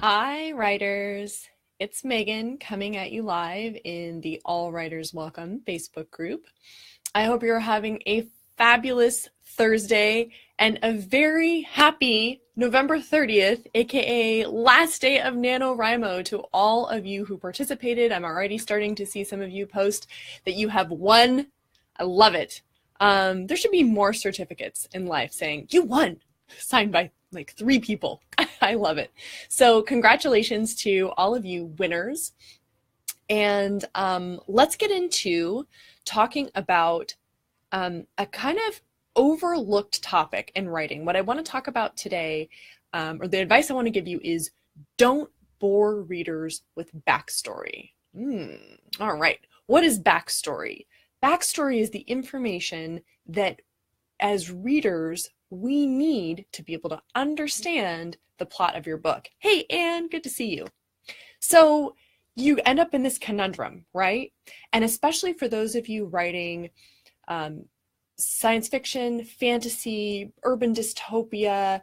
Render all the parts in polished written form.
Hi, writers. It's Megan coming at you live in the All Writers Welcome Facebook group. I hope you're having a fabulous Thursday and a very happy November 30th, aka last day of NaNoWriMo, to all of you who participated. I'm already starting to see some of you post that you have won. I love it. There should be more certificates in life saying, you won, signed by like 3 people. I love it. So congratulations to all of you winners. And let's get into talking about a kind of overlooked topic in writing. What I want to talk about today, or the advice I want to give you, is don't bore readers with backstory. All right. What is backstory? Backstory is the information that as readers we need to be able to understand the plot of your book. Hey, Anne, good to see you. So you end up in this conundrum, right? And especially for those of you writing science fiction, fantasy, urban dystopia,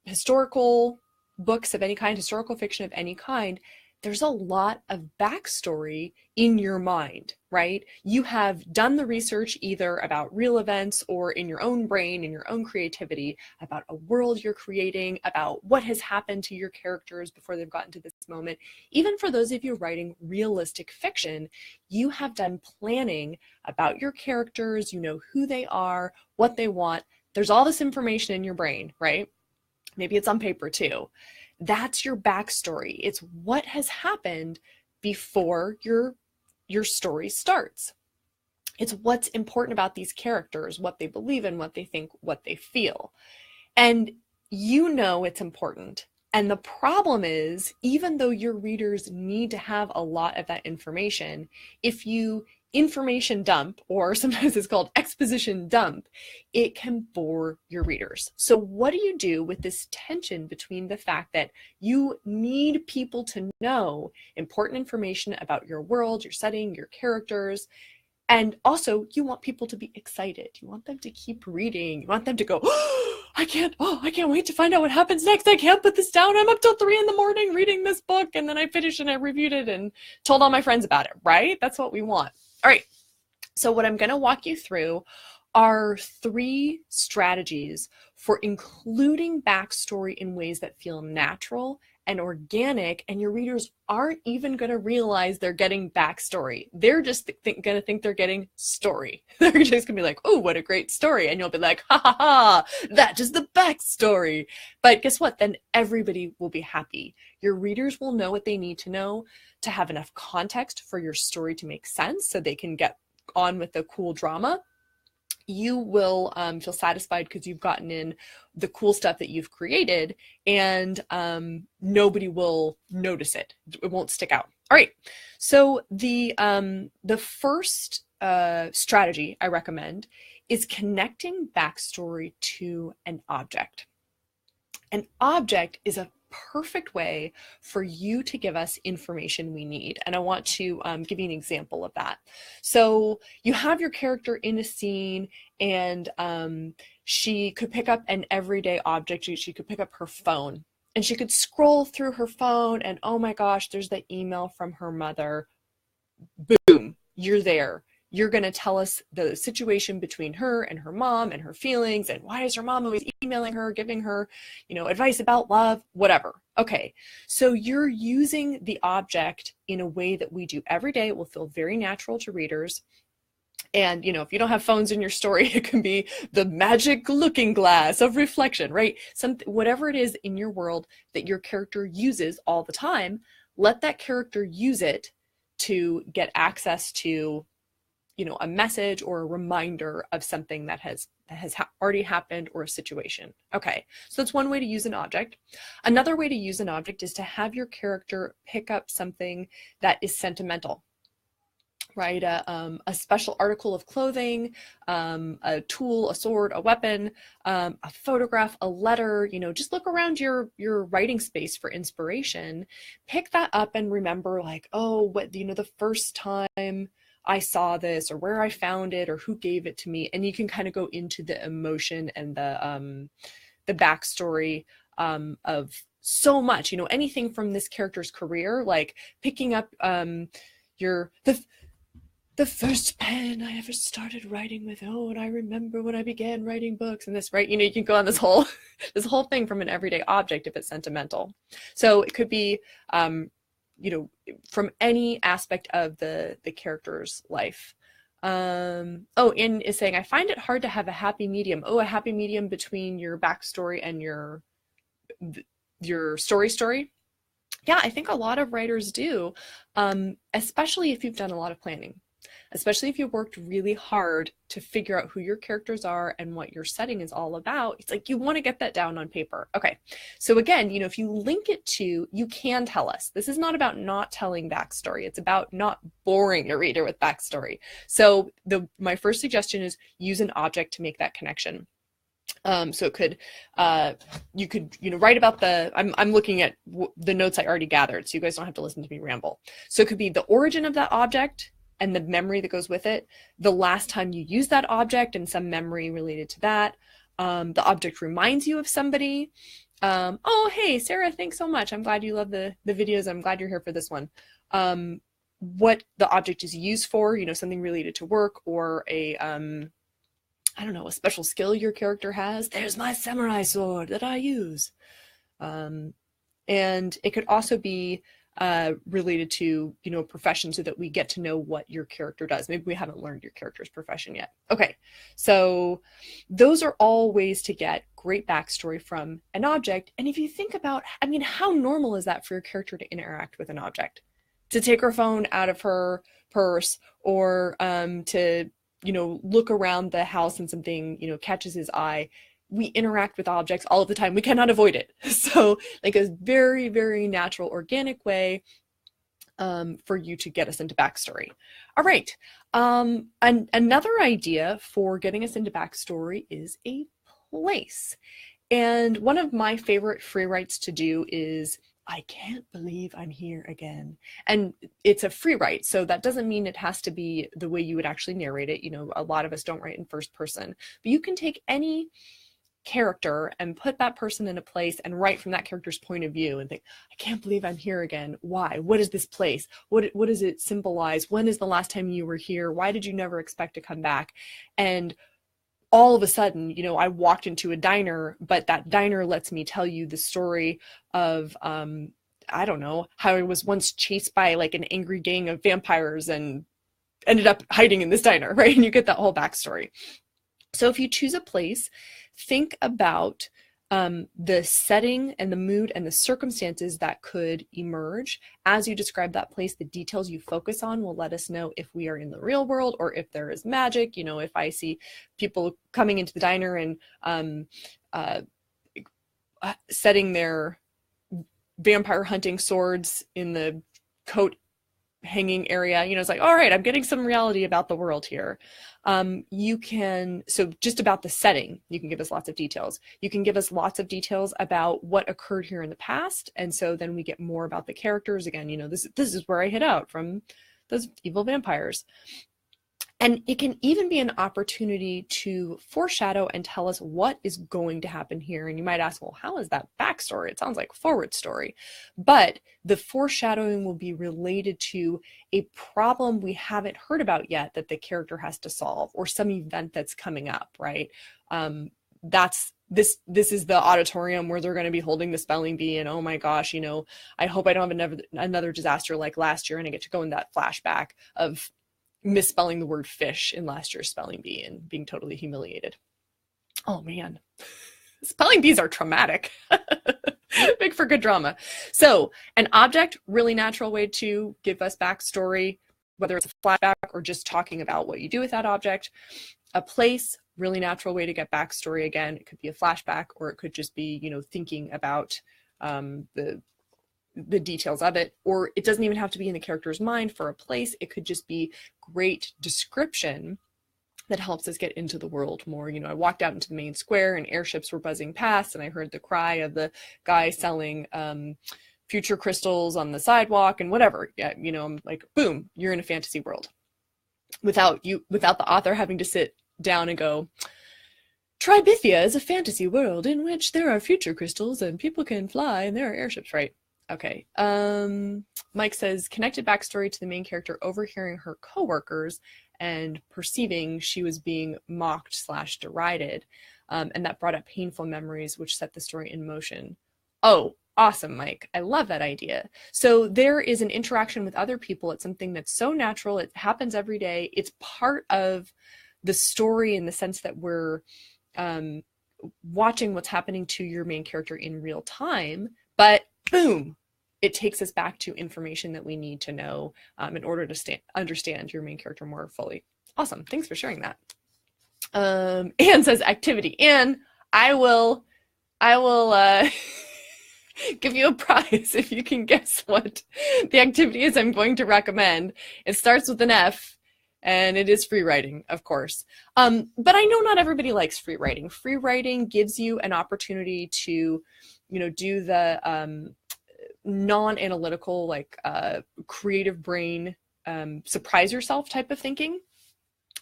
historical books of any kind, historical fiction of any kind, there's a lot of backstory in your mind, right? You have done the research either about real events or in your own brain, in your own creativity, about a world you're creating, about what has happened to your characters before they've gotten to this moment. Even for those of you writing realistic fiction, you have done planning about your characters, you know who they are, what they want. There's all this information in your brain, right? Maybe it's on paper too. That's your backstory. It's what has happened before your story starts. It's what's important about these characters, what they believe in, what they think, what they feel. And you know it's important. And the problem is, even though your readers need to have a lot of that information, if you information dump, or sometimes it's called exposition dump, it can bore your readers. So what do you do with this tension between the fact that you need people to know important information about your world, your setting, your characters, and also you want people to be excited. You want them to keep reading. You want them to go, oh, I can't wait to find out what happens next. I can't put this down. I'm up till 3 a.m. reading this book. And then I finished and I reviewed it and told all my friends about it, right? That's what we want. All right. So what I'm going to walk you through are 3 strategies for including backstory in ways that feel natural and organic, and your readers aren't even going to realize they're getting backstory. They're just going to think they're getting story. They're just going to be like, oh, what a great story. And you'll be like, ha ha ha, that is the backstory. But guess what? Then everybody will be happy. Your readers will know what they need to know to have enough context for your story to make sense so they can get on with the cool drama. You will feel satisfied because you've gotten in the cool stuff that you've created, and nobody will notice it. It won't stick out. All right. So the first strategy I recommend is connecting backstory to an object. An object is a perfect way for you to give us information we need. And I want to give you an example of that. So you have your character in a scene, and she could pick up an everyday object. She could pick up her phone, and she could scroll through her phone, and oh my gosh, there's the email from her mother. Boom, you're there. You're going to tell us the situation between her and her mom and her feelings, and why is her mom always emailing her, giving her, advice about love, whatever. Okay, so you're using the object in a way that we do every day. It will feel very natural to readers. And, if you don't have phones in your story, it can be the magic looking glass of reflection, right? Whatever it is in your world that your character uses all the time, let that character use it to get access to a message or a reminder of something that has already happened, or a situation. Okay, so that's one way to use an object. Another way to use an object is to have your character pick up something that is sentimental, right? A special article of clothing, a tool, a sword, a weapon, a photograph, a letter. Just look around your writing space for inspiration. Pick that up and remember, like, oh, what the first time I saw this, or where I found it, or who gave it to me. And you can kind of go into the emotion and the backstory of so much, anything from this character's career, like picking up the first pen I ever started writing with. Oh, and I remember when I began writing books and this, right? You can go on this whole thing from an everyday object if it's sentimental. So it could be, from any aspect of the character's life. In is saying, I find it hard to have a happy medium. Oh, a happy medium between your backstory and your story. Yeah, I think a lot of writers do, especially if you've done a lot of planning. Especially if you worked really hard to figure out who your characters are and what your setting is all about. It's like you want to get that down on paper. Okay, so again, if you link it to, you can tell us. This is not about not telling backstory. It's about not boring your reader with backstory. So my first suggestion is use an object to make that connection. So it could, you could, write about I'm looking at the notes I already gathered, so you guys don't have to listen to me ramble. So it could be the origin of that object and the memory that goes with it, the last time you use that object and some memory related to that. The object reminds you of somebody. Oh, hey, Sarah, thanks so much. I'm glad you love the videos. I'm glad you're here for this one. What the object is used for, something related to work or a special skill your character has. There's my samurai sword that I use. And it could also be related to, a profession, so that we get to know what your character does. Maybe we haven't learned your character's profession yet. Okay, so those are all ways to get great backstory from an object. And if you think about, how normal is that for your character to interact with an object? To take her phone out of her purse, or to, look around the house and something, catches his eye. We interact with objects all of the time. We cannot avoid it. So like a very, very natural, organic way for you to get us into backstory. All right. Another idea for getting us into backstory is a place. And one of my favorite free writes to do is, I can't believe I'm here again. And it's a free write, so that doesn't mean it has to be the way you would actually narrate it. A lot of us don't write in first person, but you can take any character and put that person in a place and write from that character's point of view and think, I can't believe I'm here again. Why? What is this place? What does it symbolize? When is the last time you were here? Why did you never expect to come back? And all of a sudden, I walked into a diner, but that diner lets me tell you the story of, how I was once chased by like an angry gang of vampires and ended up hiding in this diner, right? And you get that whole backstory. So if you choose a place, think about the setting and the mood and the circumstances that could emerge as you describe that place. The details you focus on will let us know if we are in the real world or if there is magic. If I see people coming into the diner and setting their vampire hunting swords in the coat hanging area, it's like, all right, I'm getting some reality about the world here. So just about the setting, you can give us lots of details. You can give us lots of details about what occurred here in the past. And so then we get more about the characters. Again, this is where I hid out from those evil vampires. And it can even be an opportunity to foreshadow and tell us what is going to happen here. And you might ask, well, how is that backstory? It sounds like forward story. But the foreshadowing will be related to a problem we haven't heard about yet that the character has to solve, or some event that's coming up, right? This is the auditorium where they're going to be holding the spelling bee, and oh my gosh, I hope I don't have another disaster like last year, and I get to go in that flashback of misspelling the word fish in last year's spelling bee and being totally humiliated. Oh man, spelling bees are traumatic. Big for good drama. So an object, really natural way to give us backstory, whether it's a flashback or just talking about what you do with that object. A place, really natural way to get backstory. Again, it could be a flashback, or it could just be, thinking about the details of it, or it doesn't even have to be in the character's mind for a place. It could just be great description that helps us get into the world more. I walked out into the main square and airships were buzzing past, and I heard the cry of the guy selling future crystals on the sidewalk and whatever. Yeah, I'm like, boom, you're in a fantasy world without the author having to sit down and go, Tribithia is a fantasy world in which there are future crystals and people can fly and there are airships, right? Okay. Mike says, connected backstory to the main character overhearing her coworkers and perceiving she was being mocked / derided. And that brought up painful memories, which set the story in motion. Oh, awesome, Mike. I love that idea. So there is an interaction with other people. It's something that's so natural. It happens every day. It's part of the story in the sense that we're watching what's happening to your main character in real time, but boom, it takes us back to information that we need to know in order to understand your main character more fully. Awesome. Thanks for sharing that. Anne says activity. Anne, I will give you a prize if you can guess what the activity is I'm going to recommend. It starts with an F, and it is free writing, of course. But I know not everybody likes free writing. Free writing gives you an opportunity to, do the non-analytical, like creative brain, surprise yourself type of thinking.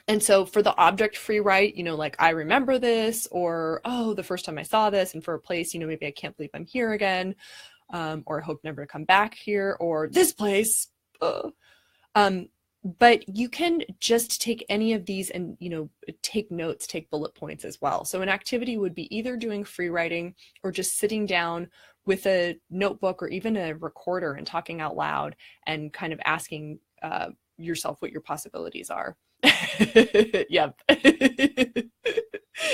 And so for the object free write, like I remember this, or, oh, the first time I saw this, and for a place, maybe I can't believe I'm here again, or I hope never to come back here, or this place. But you can just take any of these and, take notes, take bullet points as well. So an activity would be either doing free writing or just sitting down with a notebook or even a recorder and talking out loud and kind of asking yourself what your possibilities are. Yep.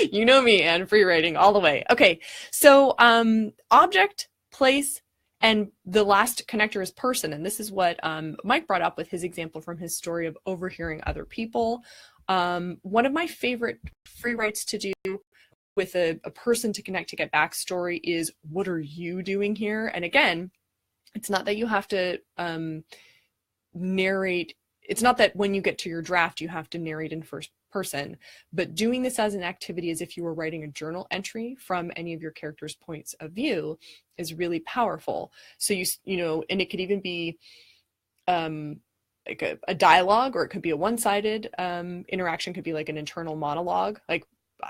You know me, and free writing all the way. Okay, so object, place, and the last connector is person. And this is what Mike brought up with his example from his story of overhearing other people. One of my favorite free writes to do with a person to connect to get backstory is, what are you doing here? And again, it's not that you have to narrate. It's not that when you get to your draft, you have to narrate in first person, but doing this as an activity as if you were writing a journal entry from any of your characters' points of view is really powerful. So and it could even be like a dialogue, or it could be a one-sided interaction, could be like an internal monologue. Like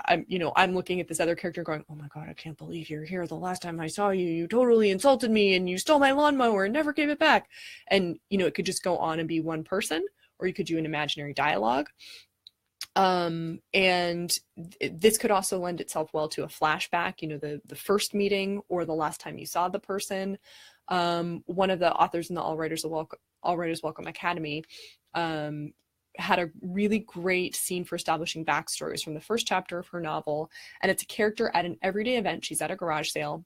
I'm looking at this other character going, oh my God, I can't believe you're here. The last time I saw you, you totally insulted me and you stole my lawnmower and never gave it back. And, it could just go on and be one person, or you could do an imaginary dialogue. And this could also lend itself well to a flashback, the first meeting or the last time you saw the person. One of the authors in the All Writers Welcome Academy had a really great scene for establishing backstories from the first chapter of her novel. And it's a character at an everyday event. She's at a garage sale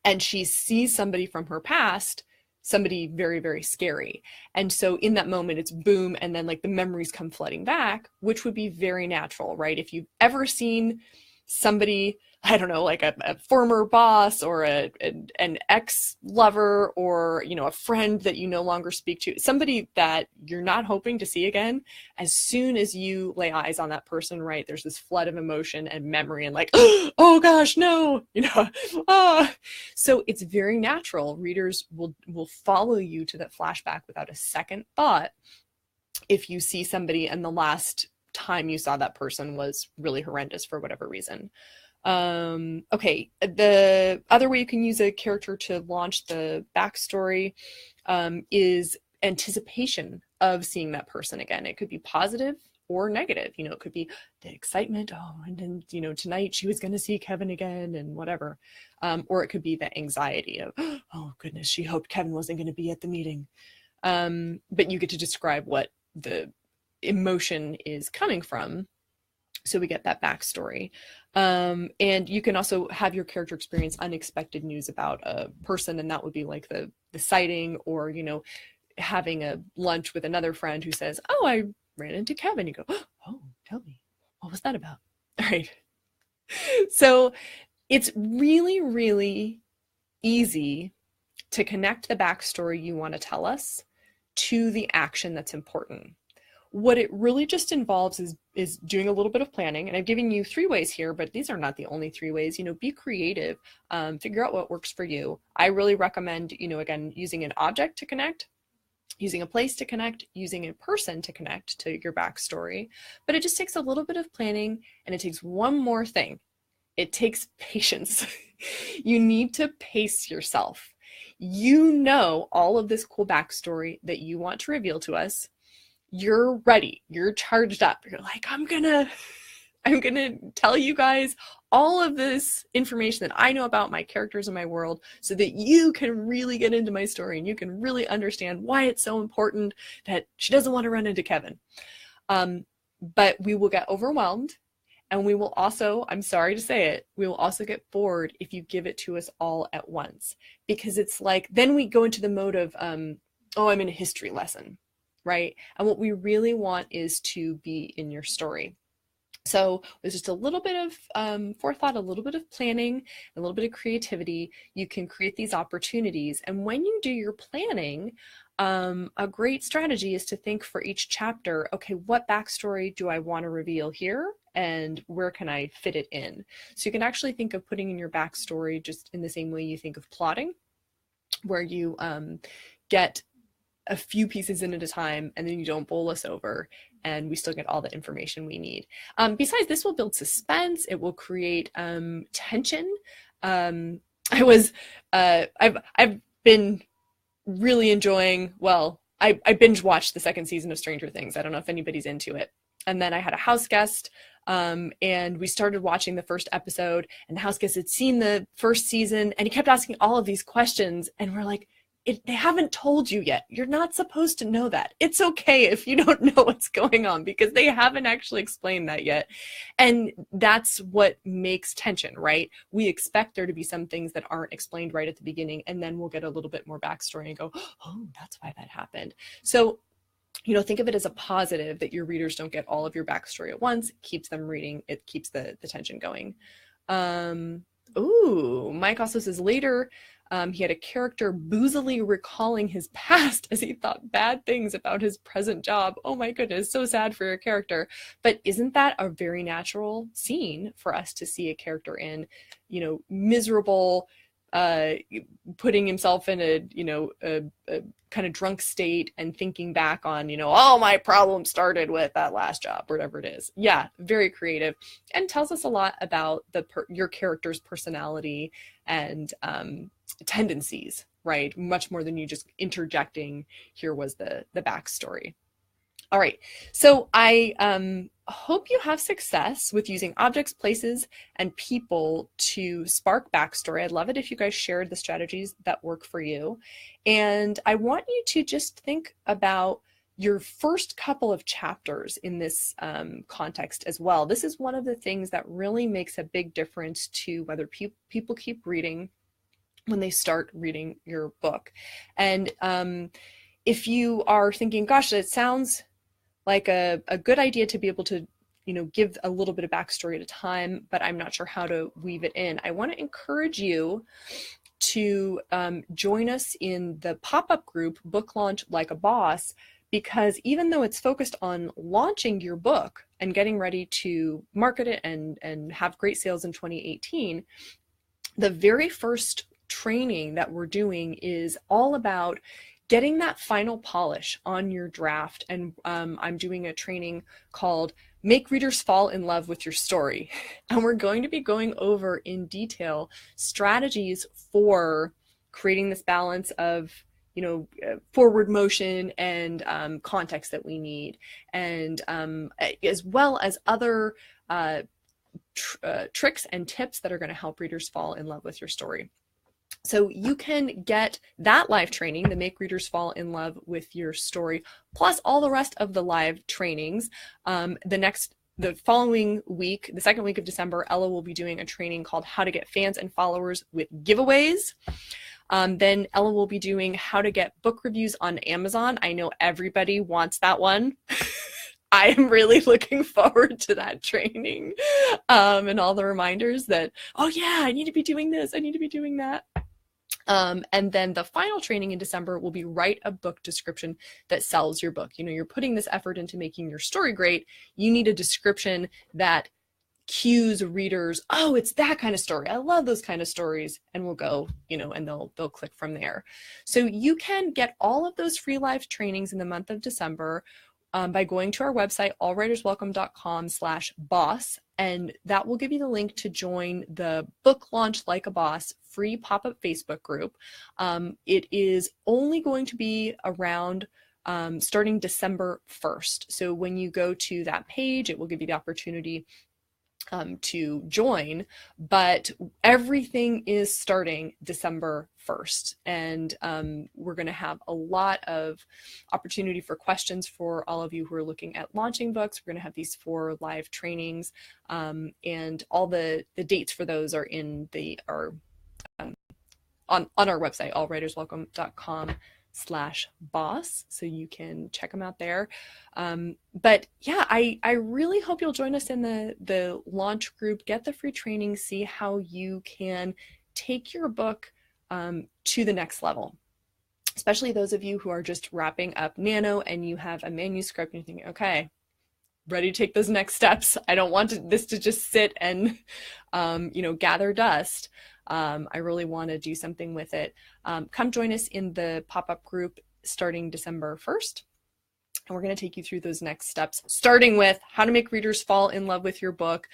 and she sees somebody from her past, somebody very, very scary. And so in that moment, it's boom. And then like the memories come flooding back, which would be very natural, right? If you've ever seen somebody, I don't know, like a former boss or an ex-lover, or, a friend that you no longer speak to, somebody that you're not hoping to see again, as soon as you lay eyes on that person, right, there's this flood of emotion and memory and like, oh gosh, no, So it's very natural. Readers will follow you to that flashback without a second thought if you see somebody and the last time you saw that person was really horrendous for whatever reason. Okay, the other way you can use a character to launch the backstory is anticipation of seeing that person again. It could be positive or negative. It could be the excitement, and then, tonight she was going to see Kevin again and whatever. Or it could be the anxiety of, oh goodness, she hoped Kevin wasn't going to be at the meeting. But you get to describe what the emotion is coming from, so we get that backstory. And you can also have your character experience unexpected news about a person, and that would be like the sighting, or having a lunch with another friend who says, oh, I ran into Kevin. You go, oh, tell me, what was that about? All right. So it's really, really easy to connect the backstory you want to tell us to the action that's important. What it really just involves is doing a little bit of planning. And I've given you 3 ways here, but these are not the only 3 ways. Be creative, figure out what works for you. I really recommend, again, using an object to connect. using a place to connect, using a person to connect to your backstory. But it just takes a little bit of planning, and it takes one more thing. It takes patience. You need to pace yourself. You know all of this cool backstory that you want to reveal to us. You're ready. You're charged up. You're like, I'm gonna tell you guys all of this information that I know about my characters and my world so that you can really get into my story and you can really understand why it's so important that she doesn't want to run into Kevin. But we will get overwhelmed, and we will also, I'm sorry to say it, we will also get bored if you give it to us all at once, because it's like, then we go into the mode of, oh, I'm in a history lesson, right? And what we really want is to be in your story. So with just a little bit of forethought, a little bit of planning, a little bit of creativity, you can create these opportunities. And when you do your planning, a great strategy is to think for each chapter, okay, what backstory do I want to reveal here? And where can I fit it in? So you can actually think of putting in your backstory just in the same way you think of plotting, where you get a few pieces in at a time, and then you don't bowl us over, and we still get all the information we need. Besides, this will build suspense. It will create tension. I've been really enjoying, well, I binge watched the second season of Stranger Things. I don't know if anybody's into it. And then I had a house guest, and we started watching the first episode, and the house guest had seen the first season, and he kept asking all of these questions, and we're like, they haven't told you yet. You're not supposed to know that. It's okay if you don't know what's going on, because they haven't actually explained that yet. And that's what makes tension, right? We expect there to be some things that aren't explained right at the beginning, and then we'll get a little bit more backstory and go, oh, that's why that happened. So, think of it as a positive that your readers don't get all of your backstory at once. It keeps them reading. It keeps the tension going. Mike also says later, he had a character boozily recalling his past as he thought bad things about his present job. Oh my goodness, so sad for your character. But isn't that a very natural scene for us to see a character in, miserable, putting himself in a kind of drunk state and thinking back on, all my problems started with that last job, or whatever it is. Yeah, very creative, and tells us a lot about your character's personality and tendencies, right? Much more than you just interjecting, here was the backstory. All right, so I hope you have success with using objects, places, and people to spark backstory. I'd love it if you guys shared the strategies that work for you. And I want you to just think about your first couple of chapters in this context as well. This is one of the things that really makes a big difference to whether people keep reading when they start reading your book. And if you are thinking, gosh, it sounds like a good idea to be able to, give a little bit of backstory at a time, but I'm not sure how to weave it in, I want to encourage you to join us in the pop-up group, Book Launch Like a Boss, because even though it's focused on launching your book and getting ready to market it and have great sales in 2018, the very first training that we're doing is all about getting that final polish on your draft. And I'm doing a training called Make Readers Fall in Love with Your Story. And we're going to be going over in detail strategies for creating this balance of forward motion and context that we need, and as well as other tricks and tips that are going to help readers fall in love with your story. So you can get that live training, the Make Readers Fall in Love with Your Story, plus all the rest of the live trainings. The following week, the second week of December, Ella will be doing a training called How to Get Fans and Followers with Giveaways. Then Ella will be doing how to get book reviews on Amazon. I know everybody wants that one. I am really looking forward to that training and all the reminders that, oh yeah, I need to be doing this, I need to be doing that. And then the final training in December will be write a book description that sells your book. You're putting this effort into making your story great. You need a description that cues readers, oh, it's that kind of story. I love those kind of stories. And we'll go, and they'll click from there. So you can get all of those free live trainings in the month of December by going to our website, allwriterswelcome.com/boss, and that will give you the link to join the Book Launch Like a Boss free pop-up Facebook group. It is only going to be around starting December 1st. So when you go to that page, it will give you the opportunity to join, but everything is starting December 1st. And we're going to have a lot of opportunity for questions for all of you who are looking at launching books. We're going to have these 4 live trainings, and all the dates for those are on our website, allwriterswelcome.com/boss, so you can check them out there. But yeah, I really hope you'll join us in the launch group, get the free training, see how you can take your book to the next level. Especially those of you who are just wrapping up Nano and you have a manuscript and you're thinking, okay, ready to take those next steps. I don't want this to just sit and gather dust. I really want to do something with it. Come join us in the pop-up group starting December 1st. And we're going to take you through those next steps, starting with how to make readers fall in love with your book,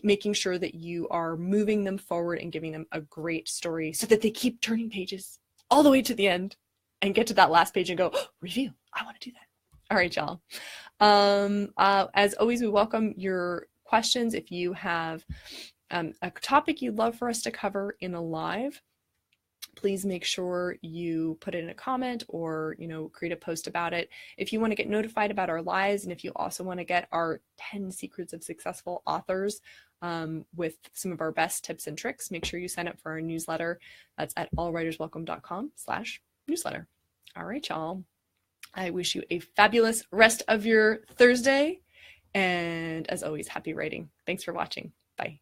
making sure that you are moving them forward and giving them a great story so that they keep turning pages all the way to the end and get to that last page and go, oh, review, I want to do that. All right, y'all. As always, we welcome your questions. If you have a topic you'd love for us to cover in a live, please make sure you put it in a comment or create a post about it. If you want to get notified about our lives, and if you also want to get our 10 secrets of successful authors with some of our best tips and tricks, make sure you sign up for our newsletter. That's at allwriterswelcome.com/newsletter. All right, y'all. I wish you a fabulous rest of your Thursday. And as always, happy writing. Thanks for watching. Bye.